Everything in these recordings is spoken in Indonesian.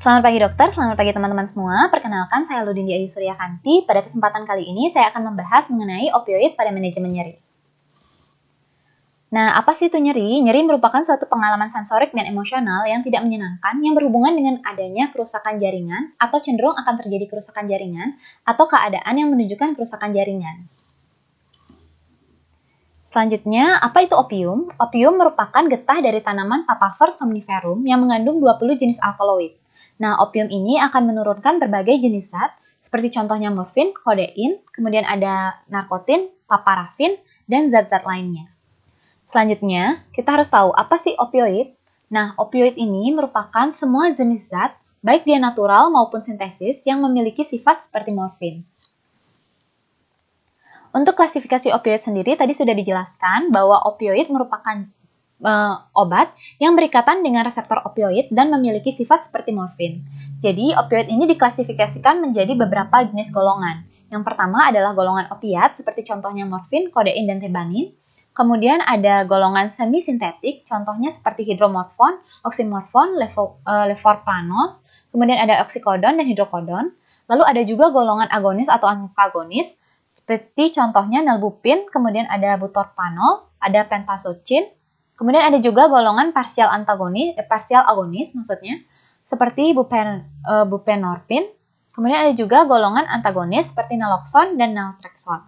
Selamat pagi dokter, selamat pagi teman-teman semua. Perkenalkan, saya Ludin Diayu Suryakanti. Pada kesempatan kali ini saya akan membahas mengenai opioid pada manajemen nyeri. Nah, apa sih itu nyeri? Nyeri merupakan suatu pengalaman sensorik dan emosional yang tidak menyenangkan yang berhubungan dengan adanya kerusakan jaringan atau cenderung akan terjadi kerusakan jaringan atau keadaan yang menunjukkan kerusakan jaringan. Selanjutnya, apa itu opium? Opium merupakan getah dari tanaman Papaver somniferum yang mengandung 20 jenis alkaloid. Nah, opium ini akan menurunkan berbagai jenis zat, seperti contohnya morfin, kodein, kemudian ada narkotin, paparafin, dan zat-zat lainnya. Selanjutnya, kita harus tahu apa sih opioid? Nah, opioid ini merupakan semua jenis zat, baik dia natural maupun sintesis, yang memiliki sifat seperti morfin. Untuk klasifikasi opioid sendiri tadi sudah dijelaskan bahwa opioid merupakan obat yang berikatan dengan reseptor opioid dan memiliki sifat seperti morfin. Jadi, opioid ini diklasifikasikan menjadi beberapa jenis golongan. Yang pertama adalah golongan opiat, seperti contohnya morfin, kodein, dan tebanin. Kemudian ada golongan semi-sintetik, contohnya seperti hidromorfon, oksimorfon, levorpranol. Kemudian ada oksikodon dan hidrokodon. Lalu ada juga golongan agonis atau antagonis, seperti contohnya nalbupin, kemudian ada butorphanol, ada pentazocin. Kemudian ada juga golongan parsial agonis maksudnya, seperti buprenorfin. Kemudian ada juga golongan antagonis seperti naloxon dan naltrexone.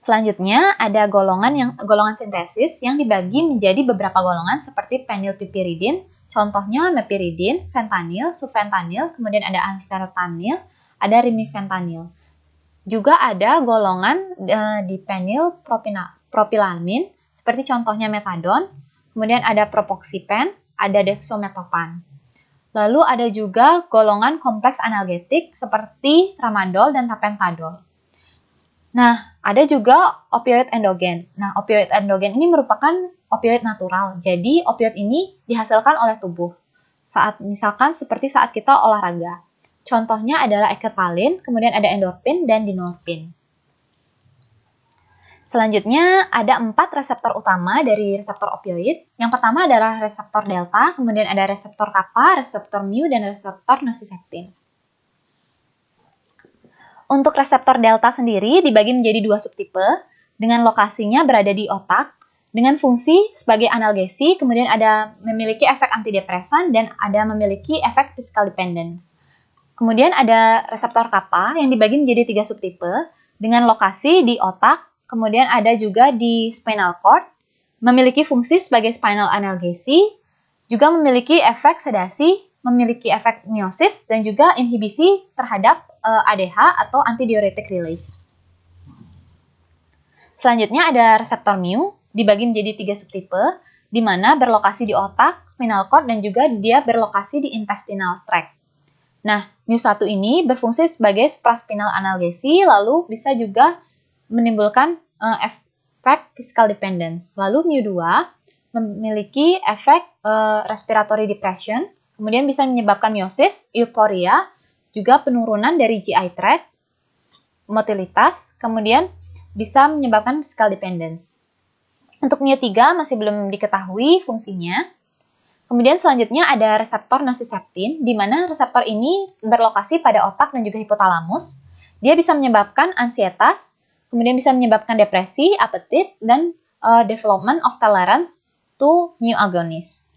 Selanjutnya ada golongan sintesis yang dibagi menjadi beberapa golongan seperti fenilpipiridin, contohnya mepiridin, fentanyl, sufentanil, kemudian ada anfentanil, ada rimifentanil. Juga ada golongan dipenilpropilamin, seperti contohnya metadon, kemudian ada propoxifen, ada dexamethasone. Lalu ada juga golongan kompleks analgetik seperti tramadol dan tapentadol. Nah, ada juga opioid endogen. Nah, opioid endogen ini merupakan opioid natural. Jadi, opioid ini dihasilkan oleh tubuh. Misalkan seperti saat kita olahraga. Contohnya adalah ekepalin, kemudian ada endorfin dan dinorfin. Selanjutnya ada 4 reseptor utama dari reseptor opioid. Yang pertama adalah reseptor delta, kemudian ada reseptor kappa, reseptor mu, dan reseptor nociceptin. Untuk reseptor delta sendiri dibagi menjadi 2 subtipe, dengan lokasinya berada di otak, dengan fungsi sebagai analgesi, kemudian ada memiliki efek antidepresan, dan ada memiliki efek physical dependence. Kemudian ada reseptor kappa yang dibagi menjadi 3 subtipe dengan lokasi di otak, kemudian ada juga di spinal cord, memiliki fungsi sebagai spinal analgesi, juga memiliki efek sedasi, memiliki efek miosis, dan juga inhibisi terhadap ADH atau antidiuretic release. Selanjutnya ada reseptor mu, dibagi menjadi 3 subtipe, di mana berlokasi di otak, spinal cord, dan juga dia berlokasi di intestinal tract. Nah, mu1 ini berfungsi sebagai supraspinal analgesi, lalu bisa juga menimbulkan efek physical dependence. Lalu mu2 memiliki efek respiratory depression, kemudian bisa menyebabkan miosis, euforia, juga penurunan dari GI tract, motilitas, kemudian bisa menyebabkan physical dependence. Untuk mu3 masih belum diketahui fungsinya. Kemudian selanjutnya ada reseptor nociceptin, di mana reseptor ini berlokasi pada otak dan juga hipotalamus. Dia bisa menyebabkan ansietas, kemudian bisa menyebabkan depresi, apetit, dan development of tolerance to mu agonist.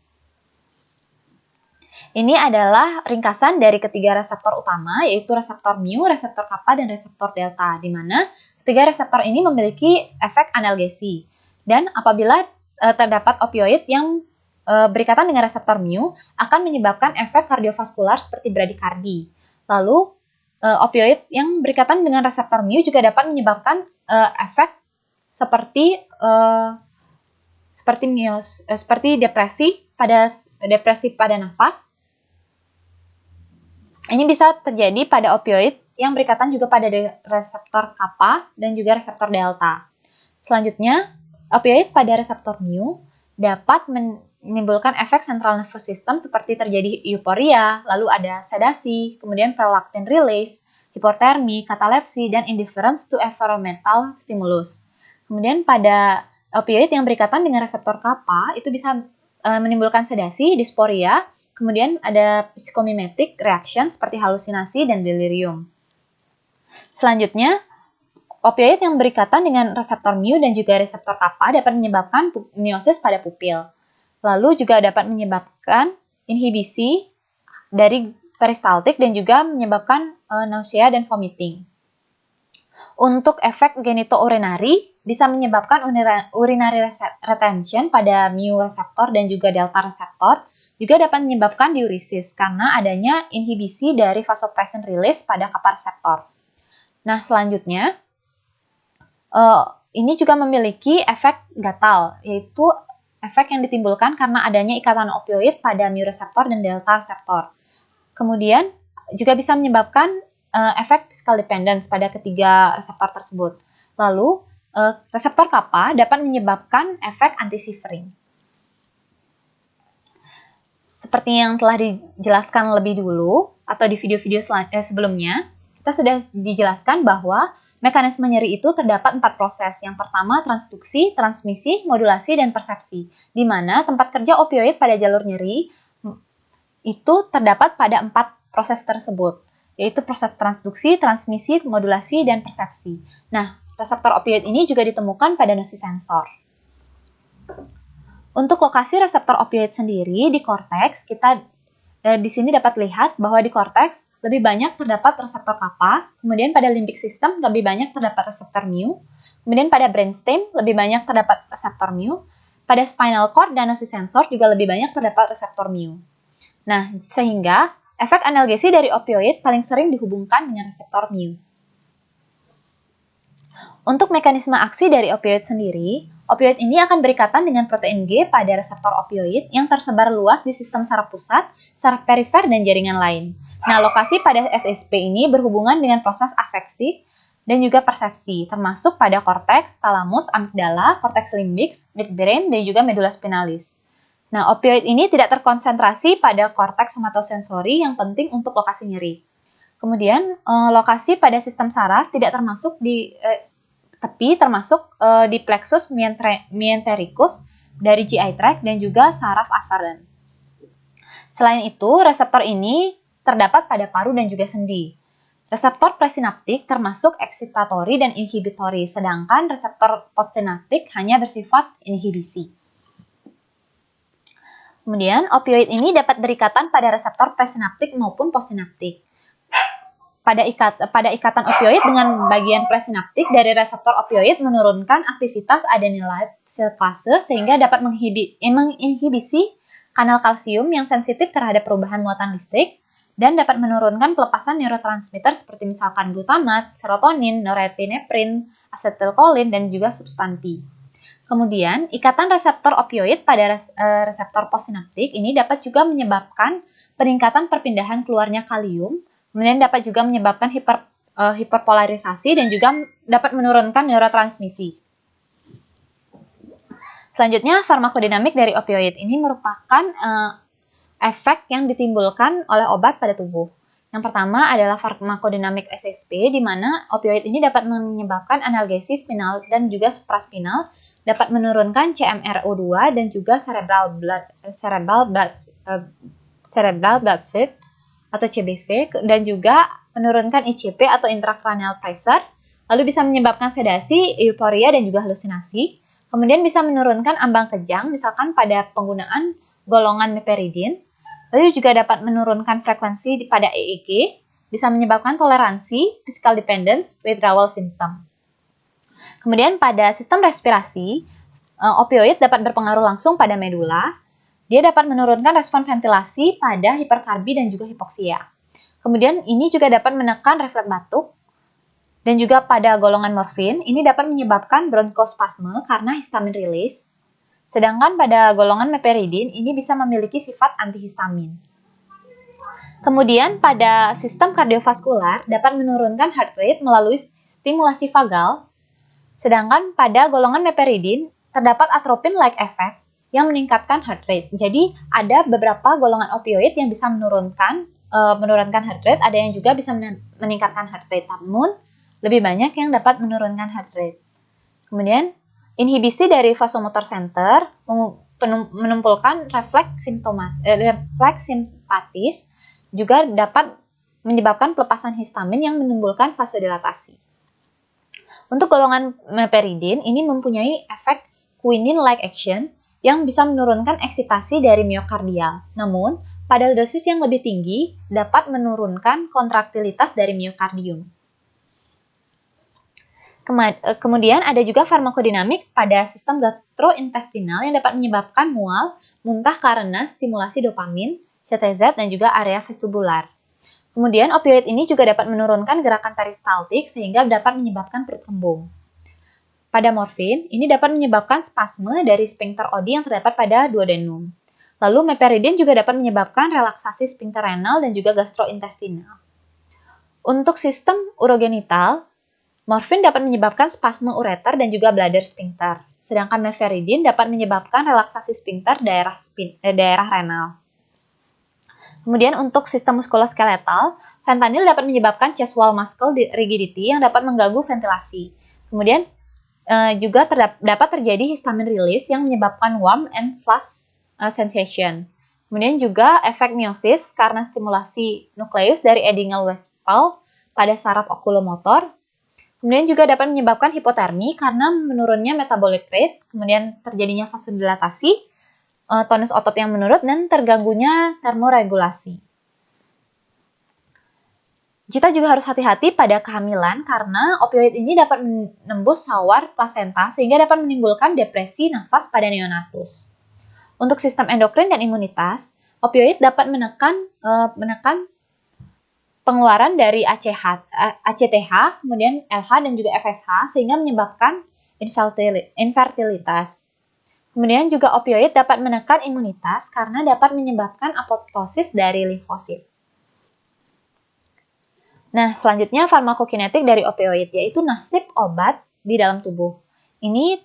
Ini adalah ringkasan dari ketiga reseptor utama, yaitu reseptor mu, reseptor kappa, dan reseptor delta, di mana ketiga reseptor ini memiliki efek analgesi. Dan apabila terdapat opioid yang berikatan dengan reseptor mu akan menyebabkan efek kardiovaskular seperti bradikardi. Lalu opioid yang berikatan dengan reseptor mu juga dapat menyebabkan efek seperti depresi pada nafas. Ini bisa terjadi pada opioid yang berikatan juga pada reseptor kappa dan juga reseptor delta. Selanjutnya, opioid pada reseptor mu dapat menimbulkan efek central nervous system seperti terjadi euforia, lalu ada sedasi, kemudian prolactin release, hipotermi, katalepsi, dan indifference to environmental stimulus. Kemudian pada opioid yang berikatan dengan reseptor kappa itu bisa menimbulkan sedasi, disporia, kemudian ada psychomimetic reaction seperti halusinasi dan delirium. Selanjutnya, opioid yang berikatan dengan reseptor mu dan juga reseptor kappa dapat menyebabkan miosis pada pupil. Lalu juga dapat menyebabkan inhibisi dari peristaltik dan juga menyebabkan nausea dan vomiting. Untuk efek genitourinary bisa menyebabkan urinary retention pada mu reseptor dan juga delta reseptor, juga dapat menyebabkan diuresis karena adanya inhibisi dari vasopressin release pada kappa reseptor. Nah, selanjutnya ini juga memiliki efek gatal, yaitu efek yang ditimbulkan karena adanya ikatan opioid pada mu reseptor dan delta reseptor. Kemudian juga bisa menyebabkan efek physical dependence pada ketiga reseptor tersebut. Lalu, reseptor kappa dapat menyebabkan efek anti-shivering. Seperti yang telah dijelaskan lebih dulu, atau di video-video sebelumnya, kita sudah dijelaskan bahwa mekanisme nyeri itu terdapat 4 proses. Yang pertama, transduksi, transmisi, modulasi, dan persepsi, di mana tempat kerja opioid pada jalur nyeri itu terdapat pada 4 proses tersebut, yaitu proses transduksi, transmisi, modulasi, dan persepsi. Nah, reseptor opioid ini juga ditemukan pada nosisensor. Untuk lokasi reseptor opioid sendiri di korteks, kita di sini dapat lihat bahwa di korteks lebih banyak terdapat reseptor kappa, kemudian pada limbic system lebih banyak terdapat reseptor mu, kemudian pada brainstem lebih banyak terdapat reseptor mu, pada spinal cord dan nosisensor juga lebih banyak terdapat reseptor mu. Nah, sehingga efek analgesi dari opioid paling sering dihubungkan dengan reseptor mu. Untuk mekanisme aksi dari opioid sendiri, opioid ini akan berikatan dengan protein G pada reseptor opioid yang tersebar luas di sistem saraf pusat, saraf perifer, dan jaringan lain. Nah, lokasi pada SSP ini berhubungan dengan proses afeksi dan juga persepsi, termasuk pada korteks, talamus, amigdala, korteks limbix, midbrain, dan juga medula spinalis. Nah, opioid ini tidak terkonsentrasi pada korteks somatosensori yang penting untuk lokasi nyeri. Kemudian, lokasi pada sistem saraf tidak termasuk di di plexus myentericus dari GI tract dan juga saraf afferent. Selain itu, reseptor ini terdapat pada paru dan juga sendi. Reseptor presinaptik termasuk eksitatori dan inhibitori, sedangkan reseptor postsinaptik hanya bersifat inhibisi. Kemudian, opioid ini dapat berikatan pada reseptor presinaptik maupun postsinaptik. Pada ikatan opioid dengan bagian presinaptik dari reseptor opioid menurunkan aktivitas adenylate silase sehingga dapat menginhibisi kanal kalsium yang sensitif terhadap perubahan muatan listrik dan dapat menurunkan pelepasan neurotransmitter seperti misalkan glutamat, serotonin, norepinefrin, asetilkolin, dan juga substansi. Kemudian, ikatan reseptor opioid pada reseptor postsinaptik ini dapat juga menyebabkan peningkatan perpindahan keluarnya kalium, kemudian dapat juga menyebabkan hiperpolarisasi dan juga dapat menurunkan neurotransmisi. Selanjutnya, farmakodinamik dari opioid ini merupakan efek yang ditimbulkan oleh obat pada tubuh. Yang pertama adalah farmakodinamik SSP, di mana opioid ini dapat menyebabkan analgesi spinal dan juga supraspinal, dapat menurunkan CMRO2 dan juga cerebral blood fluid atau CBV dan juga menurunkan ICP atau intracranial pressure, lalu bisa menyebabkan sedasi, euforia dan juga halusinasi. Kemudian bisa menurunkan ambang kejang misalkan pada penggunaan golongan meperidin. Lalu juga dapat menurunkan frekuensi pada EEG, bisa menyebabkan toleransi, physical dependence, withdrawal symptom. Kemudian pada sistem respirasi, opioid dapat berpengaruh langsung pada medula. Dia dapat menurunkan respon ventilasi pada hiperkarbi dan juga hipoksia. Kemudian ini juga dapat menekan refleks batuk. Dan juga pada golongan morfin, ini dapat menyebabkan bronkospasme karena histamin release. Sedangkan pada golongan meperidin, ini bisa memiliki sifat antihistamin. Kemudian pada sistem kardiovaskular dapat menurunkan heart rate melalui stimulasi vagal. Sedangkan pada golongan meperidin terdapat atropine-like effect yang meningkatkan heart rate. Jadi ada beberapa golongan opioid yang bisa menurunkan heart rate, ada yang juga bisa meningkatkan heart rate, namun lebih banyak yang dapat menurunkan heart rate. Kemudian inhibisi dari vasomotor center menumpulkan refleks simpatis juga dapat menyebabkan pelepasan histamin yang menimbulkan vasodilatasi. Untuk golongan meperidin, ini mempunyai efek quinine-like action yang bisa menurunkan eksitasi dari miokardial. Namun, pada dosis yang lebih tinggi dapat menurunkan kontraktilitas dari miokardium. Kemudian ada juga farmakodinamik pada sistem gastrointestinal yang dapat menyebabkan mual, muntah karena stimulasi dopamin, CTZ, dan juga area vestibular. Kemudian opioid ini juga dapat menurunkan gerakan peristaltik sehingga dapat menyebabkan perut kembung. Pada morfin, ini dapat menyebabkan spasme dari sphincter Oddi yang terdapat pada duodenum. Lalu meperidin juga dapat menyebabkan relaksasi sphincter renal dan juga gastrointestinal. Untuk sistem urogenital, morfin dapat menyebabkan spasme ureter dan juga bladder sphincter, sedangkan meperidin dapat menyebabkan relaksasi sphincter daerah renal. Kemudian untuk sistem muskuloskeletal, fentanyl dapat menyebabkan chest wall muscle rigidity yang dapat mengganggu ventilasi. Kemudian juga dapat terjadi histamine release yang menyebabkan warm and flush sensation. Kemudian juga efek miosis karena stimulasi nukleus dari Edingle-Westphal pada saraf okulomotor. Kemudian juga dapat menyebabkan hipotermi karena menurunnya metabolic rate, kemudian terjadinya vasodilatasi, tonus otot yang menurun, dan terganggunya termoregulasi. Kita juga harus hati-hati pada kehamilan karena opioid ini dapat menembus sawar plasenta sehingga dapat menimbulkan depresi nafas pada neonatus. Untuk sistem endokrin dan imunitas, opioid dapat menekan pengeluaran dari ACTH, kemudian LH dan juga FSH sehingga menyebabkan infertilitas. Kemudian juga opioid dapat menekan imunitas karena dapat menyebabkan apoptosis dari limfosit. Nah, selanjutnya farmakokinetik dari opioid, yaitu nasib obat di dalam tubuh. Ini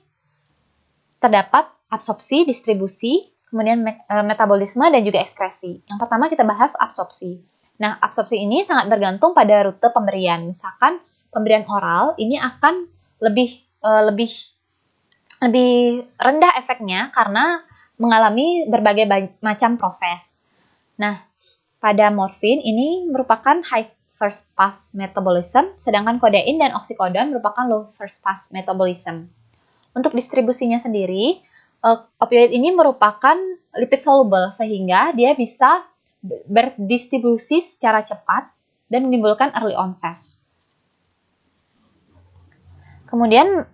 terdapat absorpsi, distribusi, kemudian metabolisme, dan juga ekskresi. Yang pertama kita bahas absorpsi. Nah, absorpsi ini sangat bergantung pada rute pemberian. Misalkan pemberian oral, ini akan lebih rendah efeknya karena mengalami berbagai macam proses. Nah, pada morfin ini merupakan high first pass metabolism, sedangkan kodein dan oksikodon merupakan low first pass metabolism. Untuk distribusinya sendiri, opioid ini merupakan lipid soluble sehingga dia bisa berdistribusi secara cepat dan menimbulkan early onset. Kemudian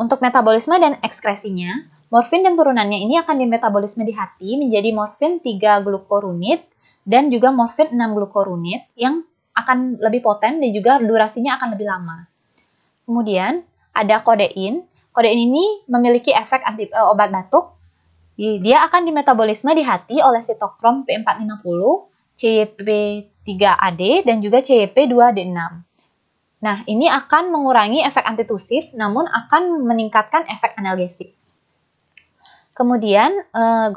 untuk metabolisme dan ekskresinya, morfin dan turunannya ini akan dimetabolisme di hati menjadi morfin 3-glukoronit dan juga morfin 6-glukoronit yang akan lebih poten dan juga durasinya akan lebih lama. Kemudian ada kodein. Kodein ini memiliki efek anti obat batuk. Dia akan dimetabolisme di hati oleh sitokrom P450, CYP3AD dan juga CYP2D6. Nah, ini akan mengurangi efek antitusif, namun akan meningkatkan efek analgesik. Kemudian,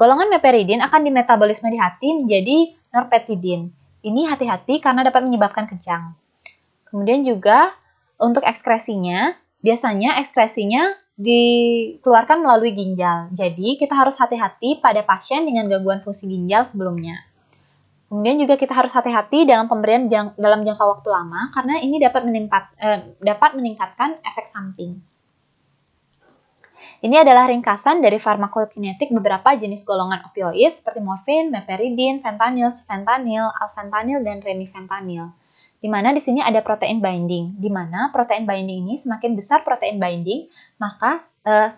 golongan meperidin akan dimetabolisme di hati menjadi norpeptidin. Ini hati-hati karena dapat menyebabkan kejang. Kemudian juga, untuk ekskresinya, biasanya ekskresinya dikeluarkan melalui ginjal. Jadi, kita harus hati-hati pada pasien dengan gangguan fungsi ginjal sebelumnya. Kemudian juga kita harus hati-hati dalam pemberian dalam jangka waktu lama karena ini dapat meningkatkan efek samping. Ini adalah ringkasan dari farmakokinetik beberapa jenis golongan opioid seperti morfin, meperidin, fentanyl, sufentanil, alfentanil, dan remifentanil. Di mana di sini ada protein binding. Di mana protein binding ini semakin besar protein binding, maka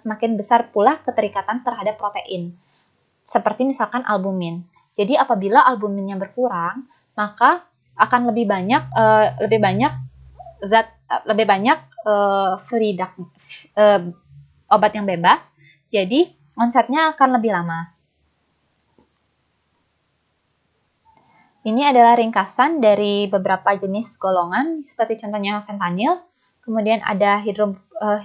semakin besar pula keterikatan terhadap protein. Seperti misalkan albumin. Jadi apabila albuminnya berkurang, maka akan lebih banyak obat yang bebas. Jadi onsetnya akan lebih lama. Ini adalah ringkasan dari beberapa jenis golongan, seperti contohnya fentanyl, kemudian ada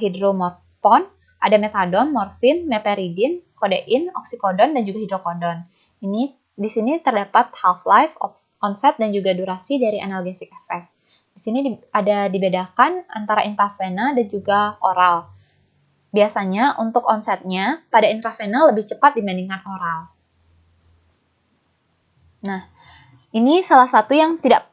hidromorphon, ada metadon, morfin, meperidin, kodein, oksikodon, dan juga hidrokodon. Di sini terdapat half-life, onset, dan juga durasi dari analgesic effect. Di sini ada dibedakan antara intravena dan juga oral. Biasanya untuk onsetnya pada intravenal lebih cepat dibandingkan oral. Nah, ini salah satu yang tidak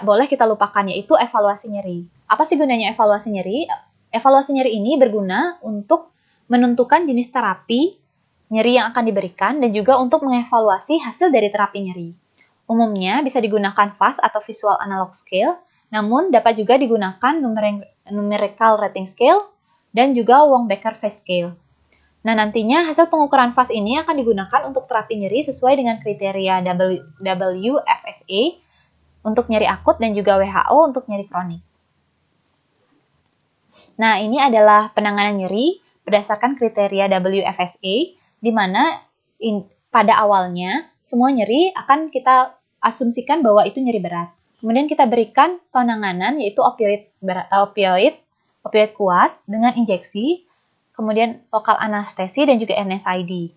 boleh kita lupakan, yaitu evaluasi nyeri. Apa sih gunanya evaluasi nyeri? Evaluasi nyeri ini berguna untuk menentukan jenis terapi nyeri yang akan diberikan dan juga untuk mengevaluasi hasil dari terapi nyeri. Umumnya bisa digunakan FAST atau Visual Analog Scale, namun dapat juga digunakan Numerical Rating Scale dan juga Wong-Baker Face Scale. Nah, nantinya hasil pengukuran FAST ini akan digunakan untuk terapi nyeri sesuai dengan kriteria WFSA untuk nyeri akut dan juga WHO untuk nyeri kronik. Nah, ini adalah penanganan nyeri berdasarkan kriteria WFSA, di mana pada awalnya semua nyeri akan kita asumsikan bahwa itu nyeri berat. Kemudian kita berikan penanganan yaitu opioid kuat dengan injeksi, kemudian lokal anestesi dan juga NSAID.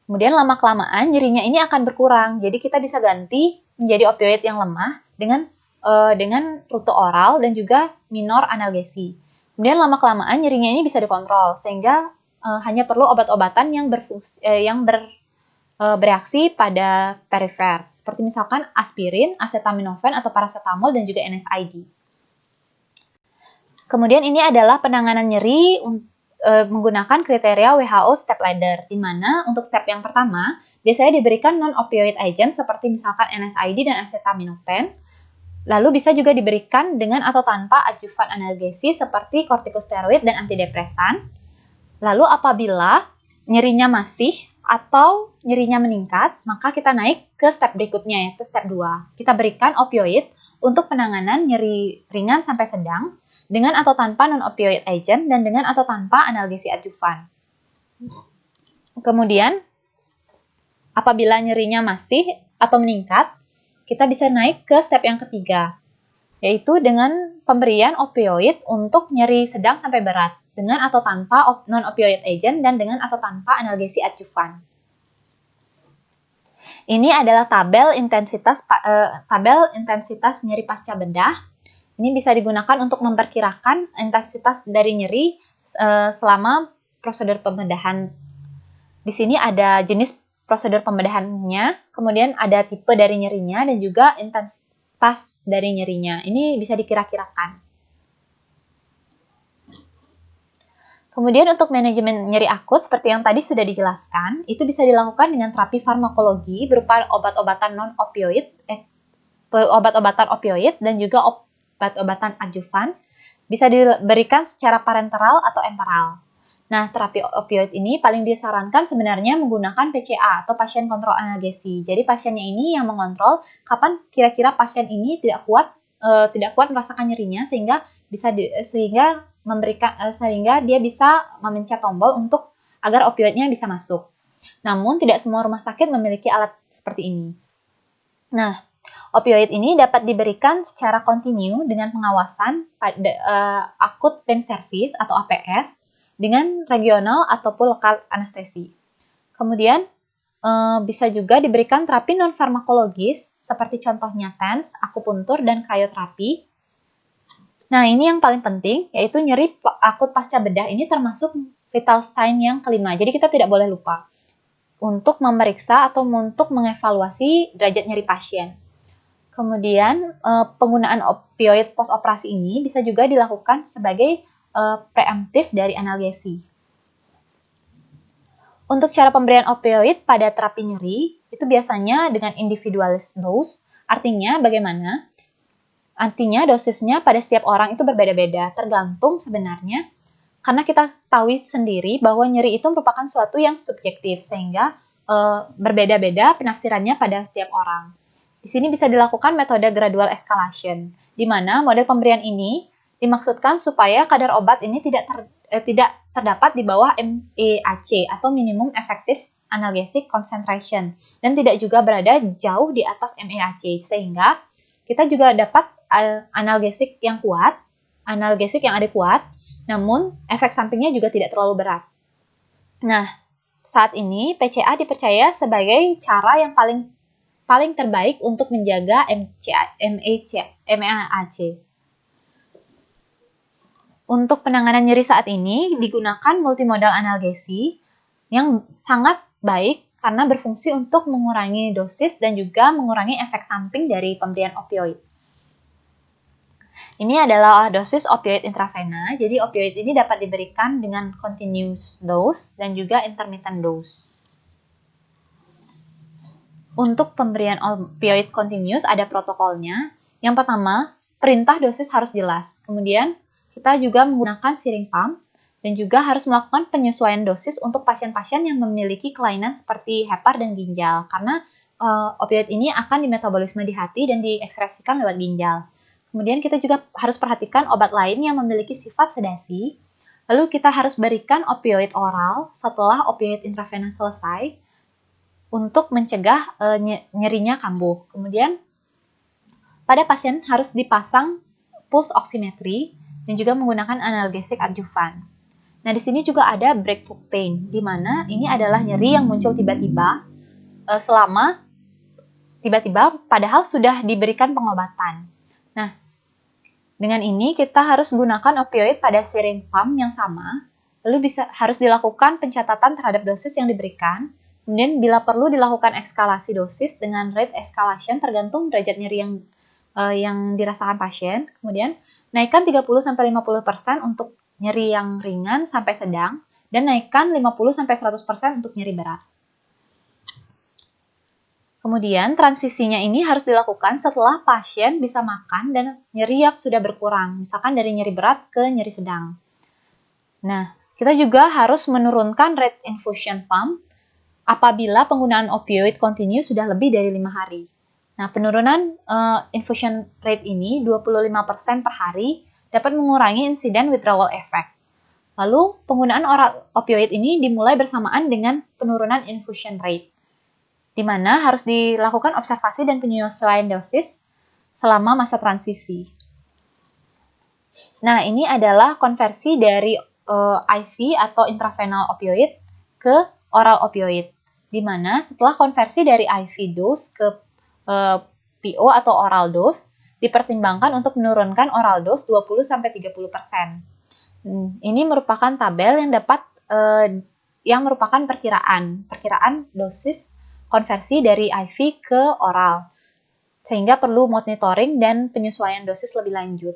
Kemudian lama-kelamaan nyerinya ini akan berkurang, jadi kita bisa ganti menjadi opioid yang lemah dengan rute oral dan juga minor analgesi. Kemudian lama-kelamaan nyerinya ini bisa dikontrol, sehingga hanya perlu obat-obatan yang bereaksi pada perifer, seperti misalkan aspirin, acetaminophen, atau paracetamol, dan juga NSAID. Kemudian ini adalah penanganan nyeri menggunakan kriteria WHO step ladder, di mana untuk step yang pertama biasanya diberikan non-opioid agent seperti misalkan NSAID dan acetaminophen. Lalu bisa juga diberikan dengan atau tanpa adjuvan analgesi seperti kortikosteroid dan antidepresan. Lalu apabila nyerinya masih atau nyerinya meningkat, maka kita naik ke step berikutnya, yaitu step 2. Kita berikan opioid untuk penanganan nyeri ringan sampai sedang, dengan atau tanpa non-opioid agent dan dengan atau tanpa analgesi adjuvan. Kemudian, apabila nyerinya masih atau meningkat, kita bisa naik ke step yang ketiga, yaitu dengan pemberian opioid untuk nyeri sedang sampai berat, dengan atau tanpa non-opioid agent dan dengan atau tanpa analgesi adjuvan. Ini adalah tabel intensitas nyeri pasca bedah. Ini bisa digunakan untuk memperkirakan intensitas dari nyeri selama prosedur pembedahan. Di sini ada jenis prosedur pembedahannya, kemudian ada tipe dari nyerinya, dan juga intensitas dari nyerinya. Ini bisa dikira-kirakan. Kemudian untuk manajemen nyeri akut, seperti yang tadi sudah dijelaskan, itu bisa dilakukan dengan terapi farmakologi berupa obat-obatan obat-obatan opioid dan juga obat-obatan adjuvan, bisa diberikan secara parenteral atau enteral. Nah, terapi opioid ini paling disarankan sebenarnya menggunakan PCA atau pasien kontrol analgesi. Jadi pasiennya ini yang mengontrol kapan kira-kira pasien ini tidak kuat merasakan nyerinya, sehingga dia bisa memencet tombol untuk agar opioidnya bisa masuk. Namun tidak semua rumah sakit memiliki alat seperti ini. Nah, opioid ini dapat diberikan secara kontinu dengan pengawasan akut pain service atau APS dengan regional ataupun lokal anestesi. Kemudian bisa juga diberikan terapi non-farmakologis seperti contohnya TENS, akupuntur, dan krioterapi. Nah, ini yang paling penting, yaitu nyeri akut pasca bedah ini termasuk vital sign yang kelima. Jadi kita tidak boleh lupa untuk memeriksa atau untuk mengevaluasi derajat nyeri pasien. Kemudian penggunaan opioid post-operasi ini bisa juga dilakukan sebagai preemptif dari analgesi. Untuk cara pemberian opioid pada terapi nyeri, itu biasanya dengan individualized dose, artinya bagaimana? Artinya dosisnya pada setiap orang itu berbeda-beda, tergantung sebenarnya, karena kita tahu sendiri bahwa nyeri itu merupakan suatu yang subjektif, sehingga berbeda-beda penafsirannya pada setiap orang. Di sini bisa dilakukan metode gradual escalation, di mana model pemberian ini dimaksudkan supaya kadar obat ini tidak terdapat di bawah MEAC atau minimum effective analgesic concentration, dan tidak juga berada jauh di atas MEAC, sehingga kita juga dapat analgesik yang adekuat, namun efek sampingnya juga tidak terlalu berat. Nah, saat ini PCA dipercaya sebagai cara yang paling terbaik untuk menjaga MEAC. Untuk penanganan nyeri saat ini digunakan multimodal analgesi yang sangat baik karena berfungsi untuk mengurangi dosis dan juga mengurangi efek samping dari pemberian opioid. Ini adalah dosis opioid intravena, jadi opioid ini dapat diberikan dengan continuous dose dan juga intermittent dose. Untuk pemberian opioid continuous ada protokolnya. Yang pertama, perintah dosis harus jelas. Kemudian, kita juga menggunakan syringe pump dan juga harus melakukan penyesuaian dosis untuk pasien-pasien yang memiliki kelainan seperti hepar dan ginjal, karena opioid ini akan dimetabolisme di hati dan diekskresikan lewat ginjal. Kemudian kita juga harus perhatikan obat lain yang memiliki sifat sedasi. Lalu kita harus berikan opioid oral setelah opioid intravena selesai untuk mencegah nyerinya kambuh. Kemudian pada pasien harus dipasang pulse oximetry dan juga menggunakan analgesik adjuvan. Nah, di sini juga ada breakthrough pain, di mana ini adalah nyeri yang muncul tiba-tiba padahal sudah diberikan pengobatan. Nah, dengan ini kita harus gunakan opioid pada syringe pump yang sama, lalu harus dilakukan pencatatan terhadap dosis yang diberikan, kemudian bila perlu dilakukan eskalasi dosis dengan rate escalation tergantung derajat nyeri yang dirasakan pasien, kemudian naikkan 30-50% untuk nyeri yang ringan sampai sedang, dan naikkan 50-100% untuk nyeri berat. Kemudian transisinya ini harus dilakukan setelah pasien bisa makan dan nyeri yang sudah berkurang, misalkan dari nyeri berat ke nyeri sedang. Nah, kita juga harus menurunkan rate infusion pump apabila penggunaan opioid kontinu sudah lebih dari 5 hari. Nah, penurunan infusion rate ini 25% per hari dapat mengurangi insiden withdrawal effect. Lalu, penggunaan oral opioid ini dimulai bersamaan dengan penurunan infusion rate, di mana harus dilakukan observasi dan penyesuaian dosis selama masa transisi. Nah, ini adalah konversi dari IV atau intravenal opioid ke oral opioid, di mana setelah konversi dari IV dose ke PO atau oral dose, dipertimbangkan untuk menurunkan oral dose 20-30%. Ini merupakan tabel yang merupakan perkiraan dosis konversi dari IV ke oral, sehingga perlu monitoring dan penyesuaian dosis lebih lanjut.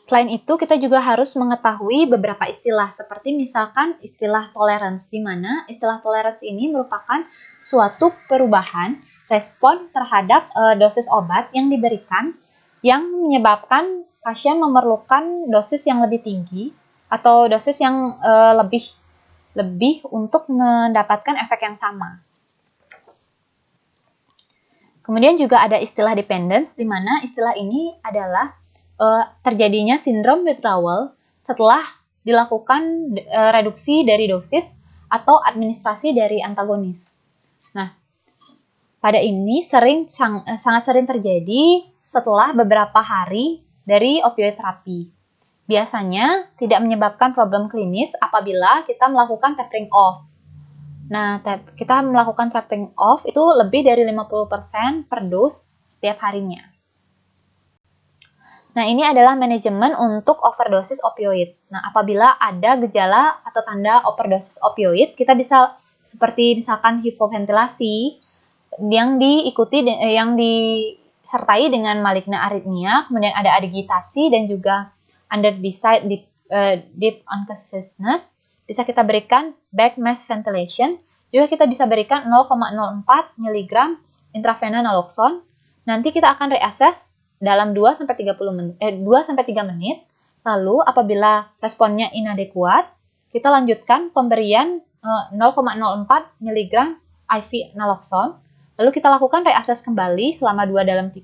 Selain itu, kita juga harus mengetahui beberapa istilah, seperti misalkan istilah tolerance, di mana istilah tolerance ini merupakan suatu perubahan respon terhadap dosis obat yang diberikan yang menyebabkan pasien memerlukan dosis yang lebih tinggi atau dosis yang lebih untuk mendapatkan efek yang sama. Kemudian juga ada istilah dependence, di mana istilah ini adalah terjadinya sindrom withdrawal setelah dilakukan reduksi dari dosis atau administrasi dari antagonis. Nah, pada ini sangat sering terjadi setelah beberapa hari dari opioid terapi. Biasanya tidak menyebabkan problem klinis apabila kita melakukan tapering off. Nah, kita melakukan tapering off itu lebih dari 50% per dos setiap harinya. Nah, ini adalah manajemen untuk overdosis opioid. Nah, apabila ada gejala atau tanda overdosis opioid, kita bisa seperti misalkan hipoventilasi yang disertai dengan maligna aritmia, kemudian ada agitasi dan juga underdecided deep unconsciousness. Bisa kita berikan back mask ventilation. Juga kita bisa berikan 0,04 mg intravena naloxone. Nanti kita akan reassess dalam 2-3 menit. Lalu apabila responnya inadequat, kita lanjutkan pemberian 0,04 mg IV naloxone. Lalu kita lakukan reassess kembali selama 2-3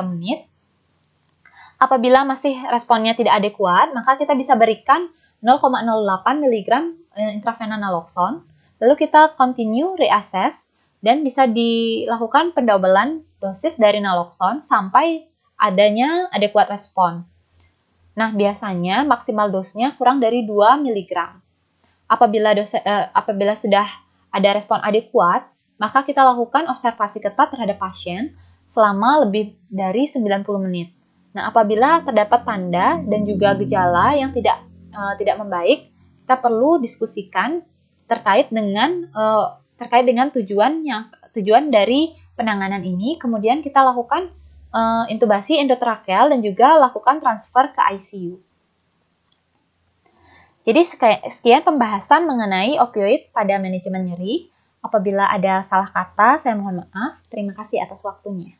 menit. Apabila masih responnya tidak adekuat, maka kita bisa berikan 0,08 mg intravena naloxone. Lalu kita continue reassess dan bisa dilakukan pendobelan dosis dari naloxone sampai adanya adekuat respon. Nah, biasanya maksimal dosnya kurang dari 2 mg. Apabila sudah ada respon adekuat, maka kita lakukan observasi ketat terhadap pasien selama lebih dari 90 menit. Nah, apabila terdapat tanda dan juga gejala yang tidak membaik, kita perlu diskusikan terkait dengan tujuan dari penanganan ini. Kemudian kita lakukan intubasi endotrakeal dan juga lakukan transfer ke ICU. Jadi sekian pembahasan mengenai opioid pada manajemen nyeri. Apabila ada salah kata, saya mohon maaf. Terima kasih atas waktunya.